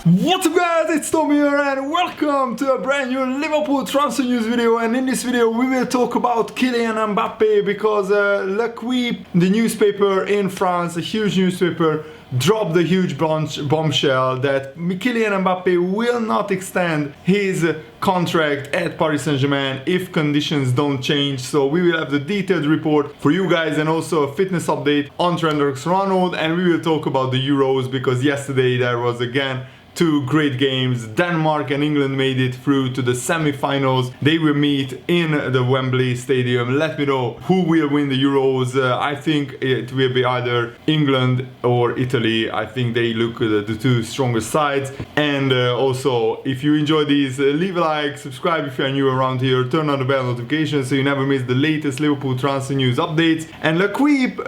What's up guys, it's Tom here and welcome to a brand new Liverpool transfer news video. And in this video we will talk about Kylian Mbappe because L'Equipe, the newspaper in France, a huge newspaper, dropped a huge bombshell that Kylian Mbappe will not extend his contract at Paris Saint-Germain if conditions don't change. So we will have the detailed report for you guys and also a fitness update on Trent Alexander-Arnold, and we will talk about the Euros because yesterday there was again two great games. Denmark and England made it through to the semi-finals. They will meet in the Wembley Stadium. Let me know who will win the Euros. I think it will be either England or Italy. I think they look the two strongest sides. And also, if you enjoy these, leave a like, subscribe if you are new around here, turn on the bell notifications so you never miss the latest Liverpool transfer news updates. And L'Equipe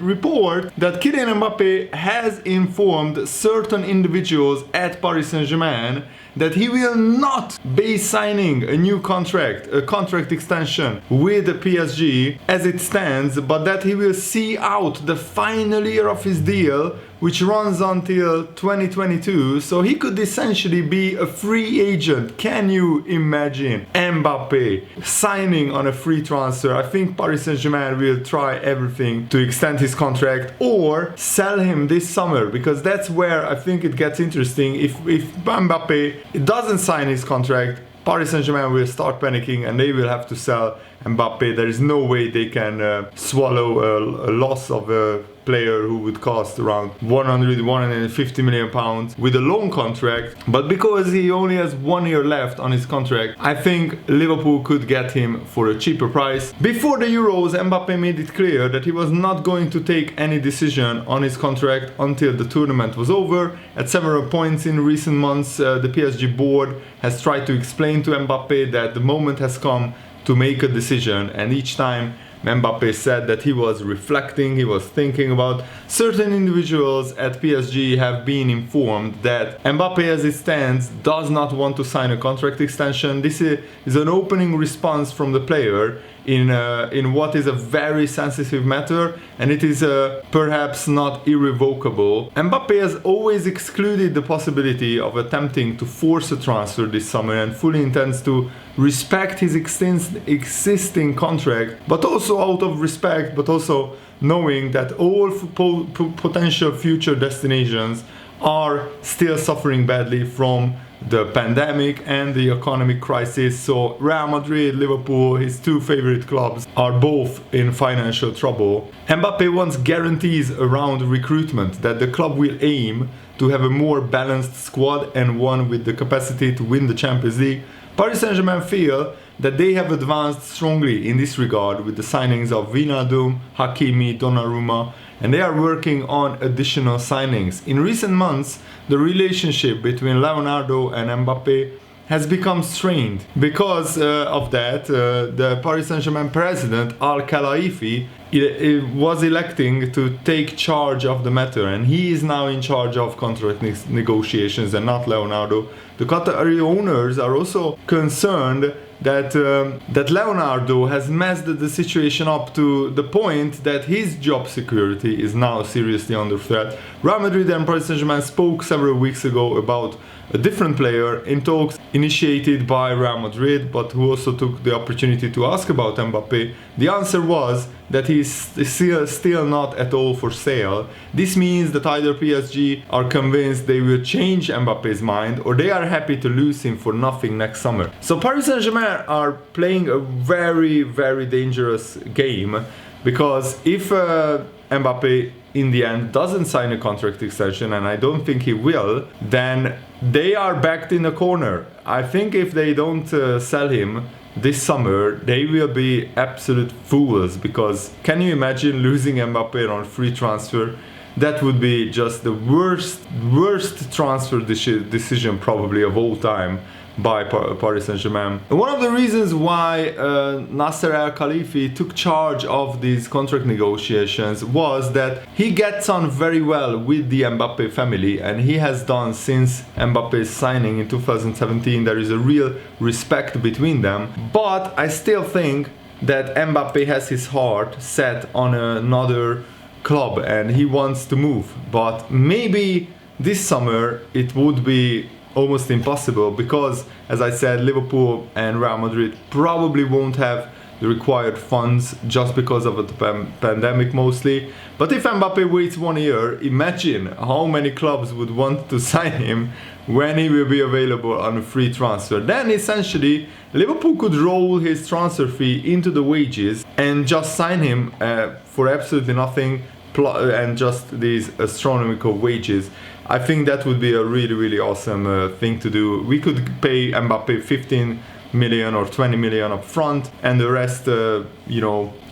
report that Kylian Mbappe has informed certain individuals at Paris Saint-Germain that he will not be signing a new contract, a contract extension with the PSG as it stands, but that he will see out the final year of his deal, which runs until 2022, so he could essentially be a free agent. Can you imagine Mbappe signing on a free transfer? I think Paris Saint-Germain will try everything to extend his contract or sell him this summer, because that's where I think it gets interesting. If Mbappe doesn't sign his contract, Paris Saint-Germain will start panicking and they will have to sell Mbappe. There is no way they can swallow a loss of a player who would cost around 150 million pounds with a long contract. But because he only has 1 year left on his contract, I think Liverpool could get him for a cheaper price. Before the Euros, Mbappe made it clear that he was not going to take any decision on his contract until the tournament was over. At several points in recent months, the PSG board has tried to explain to Mbappe that the moment has come to make a decision, and each time Mbappe said that he was reflecting, he was thinking about. Certain individuals at PSG have been informed that Mbappe as it stands does not want to sign a contract extension. This is an opening response from the player in what is a very sensitive matter, and it is perhaps not irrevocable. Mbappe has always excluded the possibility of attempting to force a transfer this summer and fully intends to respect his existing contract, but also out of respect, but also knowing that all potential future destinations are still suffering badly from the pandemic and the economic crisis. So Real Madrid, Liverpool, his two favorite clubs, are both in financial trouble. Mbappe wants guarantees around recruitment that the club will aim to have a more balanced squad and one with the capacity to win the Champions League. Paris Saint-Germain feel that they have advanced strongly in this regard with the signings of Wijnaldum, Hakimi, Donnarumma, and they are working on additional signings. In recent months, the relationship between Leonardo and Mbappe has become strained. Because of that, the Paris Saint-Germain president, Al-Khelaifi, was electing to take charge of the matter, and he is now in charge of contract negotiations and not Leonardo. The Qatari owners are also concerned that Leonardo has messed the situation up to the point that his job security is now seriously under threat. Real Madrid and Paris Saint-Germain spoke several weeks ago about a different player in talks initiated by Real Madrid, but who also took the opportunity to ask about Mbappe. The answer was that he's still not at all for sale. This means that either PSG are convinced they will change Mbappe's mind, or they are happy to lose him for nothing next summer. So Paris Saint-Germain are playing a very, very dangerous game, because if Mbappe in the end doesn't sign a contract extension, and I don't think he will, then they are backed in a corner. I think if they don't sell him this summer, they will be absolute fools, because can you imagine losing Mbappe on free transfer? That would be just the worst transfer decision probably of all time by Paris Saint-Germain. And one of the reasons why Nasser Al-Khelaifi took charge of these contract negotiations was that he gets on very well with the Mbappe family, and he has done since Mbappe's signing in 2017. There is a real respect between them, but I still think that Mbappe has his heart set on another club and he wants to move. But maybe this summer it would be almost impossible because, as I said, Liverpool and Real Madrid probably won't have the required funds just because of the pandemic mostly. But if Mbappe waits 1 year, imagine how many clubs would want to sign him when he will be available on a free transfer. Then essentially Liverpool could roll his transfer fee into the wages and just sign him for absolutely nothing and just these astronomical wages. I think that would be a really awesome thing to do. We could pay Mbappe 15 million or 20 million up front, and the rest,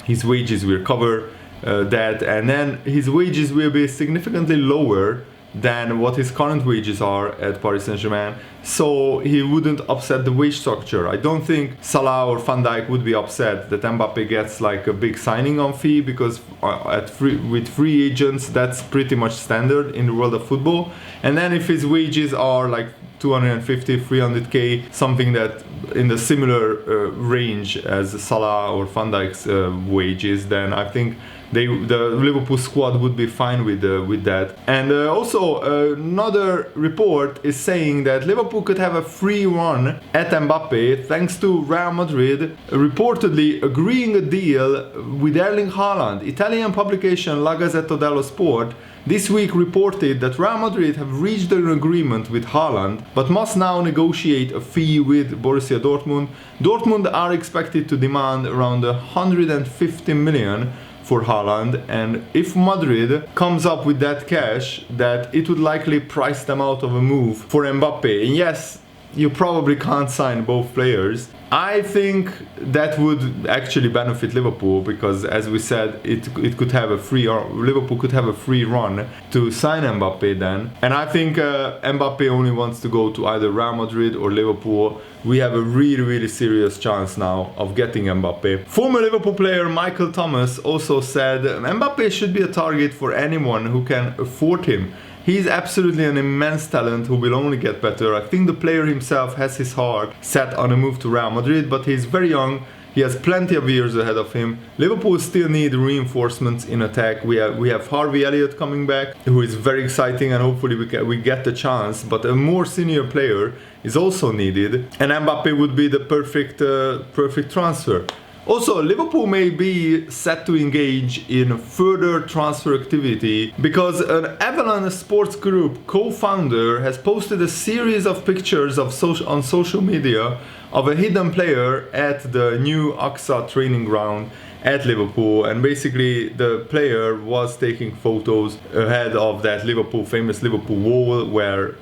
his wages will cover that, and then his wages will be significantly lower than what his current wages are at Paris Saint-Germain, so he wouldn't upset the wage structure. I don't think Salah or Van Dijk would be upset that Mbappe gets like a big signing on fee, because with free agents that's pretty much standard in the world of football. And then if his wages are like 250, 300k, something that in the similar range as Salah or Van Dijk's wages, then I think the Liverpool squad would be fine with that. And also another report is saying that Liverpool could have a free run at Mbappe thanks to Real Madrid reportedly agreeing a deal with Erling Haaland. Italian publication La Gazzetta dello Sport this week reported that Real Madrid have reached an agreement with Haaland, but must now negotiate a fee with Borussia Dortmund. Dortmund are expected to demand around 150 million for Haaland, and if Madrid comes up with that cash, that it would likely price them out of a move for Mbappe. And yes, you probably can't sign both players. I think that would actually benefit Liverpool, because as we said, it could have a Liverpool could have a free run to sign Mbappe then. And I think Mbappe only wants to go to either Real Madrid or Liverpool. We have a really serious chance now of getting Mbappe. Former Liverpool player Michael Thomas also said Mbappe should be a target for anyone who can afford him. He's absolutely an immense talent who will only get better. I think the player himself has his heart set on a move to Real Madrid, but he's very young. He has plenty of years ahead of him. Liverpool still need reinforcements in attack. We have Harvey Elliott coming back, who is very exciting, and hopefully we get the chance. But a more senior player is also needed, and Mbappe would be the perfect transfer. Also, Liverpool may be set to engage in further transfer activity because an Avalon Sports Group co-founder has posted a series of pictures on social media of a hidden player at the new AXA training ground at Liverpool, and basically the player was taking photos ahead of that famous Liverpool wall where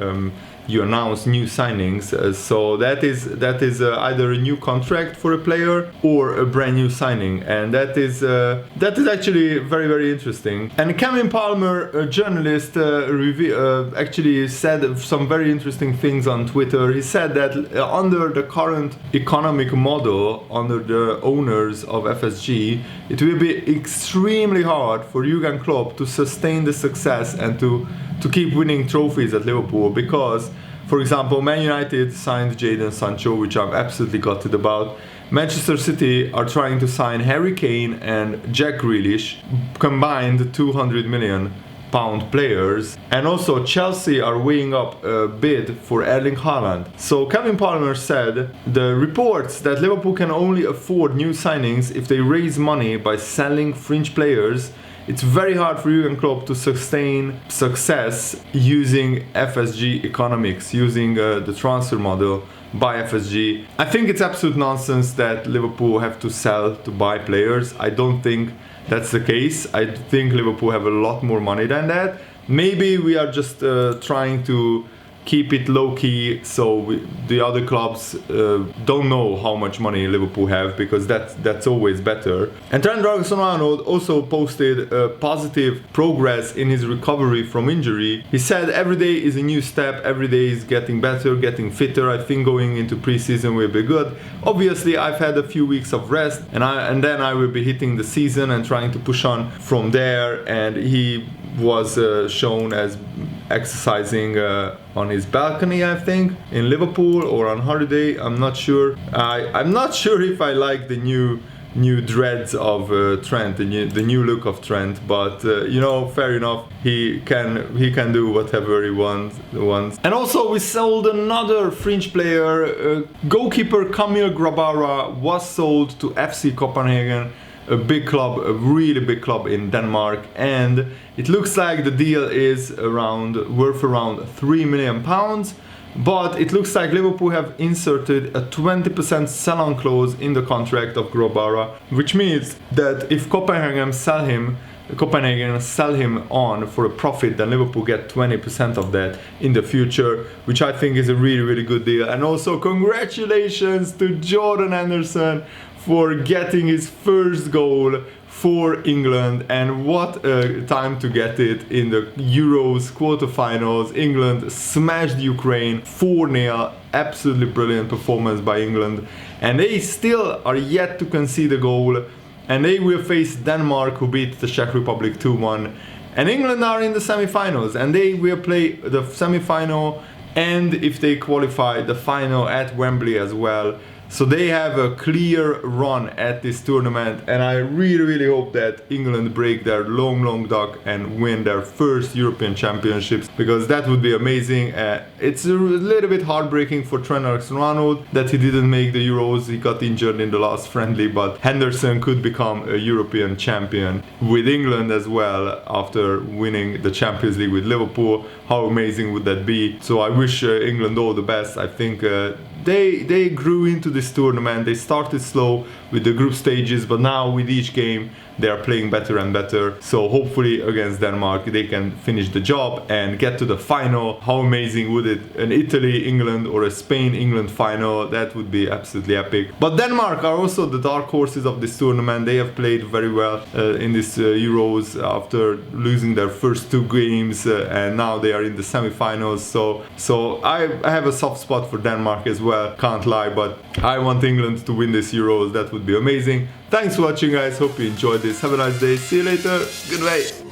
you announce new signings. So that is either a new contract for a player or a brand new signing, and that is actually very interesting. And Kevin Palmer, a journalist, actually said some very interesting things on Twitter. He said that under the current economic model, under the owners of FSG, it will be extremely hard for Jurgen Klopp to sustain the success and to keep winning trophies at Liverpool, because, for example, Man United signed Jadon Sancho, which I'm absolutely gutted about. Manchester City are trying to sign Harry Kane and Jack Grealish, combined 200 million pound players, and also Chelsea are weighing up a bid for Erling Haaland. So Kevin Palmer said the reports that Liverpool can only afford new signings if they raise money by selling fringe players. It's very hard for Jurgen Klopp to sustain success using FSG economics, using the transfer model by FSG. I think it's absolute nonsense that Liverpool have to sell to buy players. I don't think that's the case. I think Liverpool have a lot more money than that. Maybe we are just trying to keep it low-key, so the other clubs don't know how much money Liverpool have, because that's always better. And Trent Alexander-Arnold also posted positive progress in his recovery from injury. He said every day is a new step, every day is getting better, getting fitter. I think going into pre-season will be good. Obviously, I've had a few weeks of rest, and then I will be hitting the season and trying to push on from there. And he was shown as exercising on his balcony, I think, in Liverpool, or on holiday. I'm not sure. I'm not sure if I like the new new dreads of Trent, the new look of Trent. But you know, fair enough. He can do whatever he wants. And also we sold another French player. Goalkeeper Kamil Grabara was sold to FC Copenhagen, a big club, a really big club in Denmark, and it looks like the deal is worth around £3 million. But it looks like Liverpool have inserted a 20% sell-on clause in the contract of Grabara, which means that if Copenhagen sell him on for a profit, then Liverpool get 20% of that in the future, which I think is a really, really good deal. And also congratulations to Jordan Henderson for getting his first goal for England, and what a time to get it in the Euros quarterfinals. England smashed Ukraine 4-0, absolutely brilliant performance by England, and they still are yet to concede a goal, and they will face Denmark, who beat the Czech Republic 2-1, and England are in the semi-finals, and they will play the semi-final, and if they qualify, the final at Wembley as well. So they have a clear run at this tournament, and I really, really hope that England break their long duck and win their first European Championships, because that would be amazing. It's a little bit heartbreaking for Trent Alexander-Arnold that he didn't make the Euros. He got injured in the last friendly, but Henderson could become a European champion with England as well after winning the Champions League with Liverpool. How amazing would that be? So I wish England all the best. I think they grew into this tournament. They started slow with the group stages, but now with each game they are playing better and better. So hopefully against Denmark they can finish the job and get to the final. How amazing would it? An Italy-England or a Spain-England final, that would be absolutely epic. But Denmark are also the dark horses of this tournament. They have played very well in this Euros after losing their first two games, and now they are in the semi-finals. So I have a soft spot for Denmark as well, can't lie, but I want England to win this Euros. That would be amazing. Thanks for watching, guys. Hope you enjoyed this. Have a nice day. See you later. Goodbye.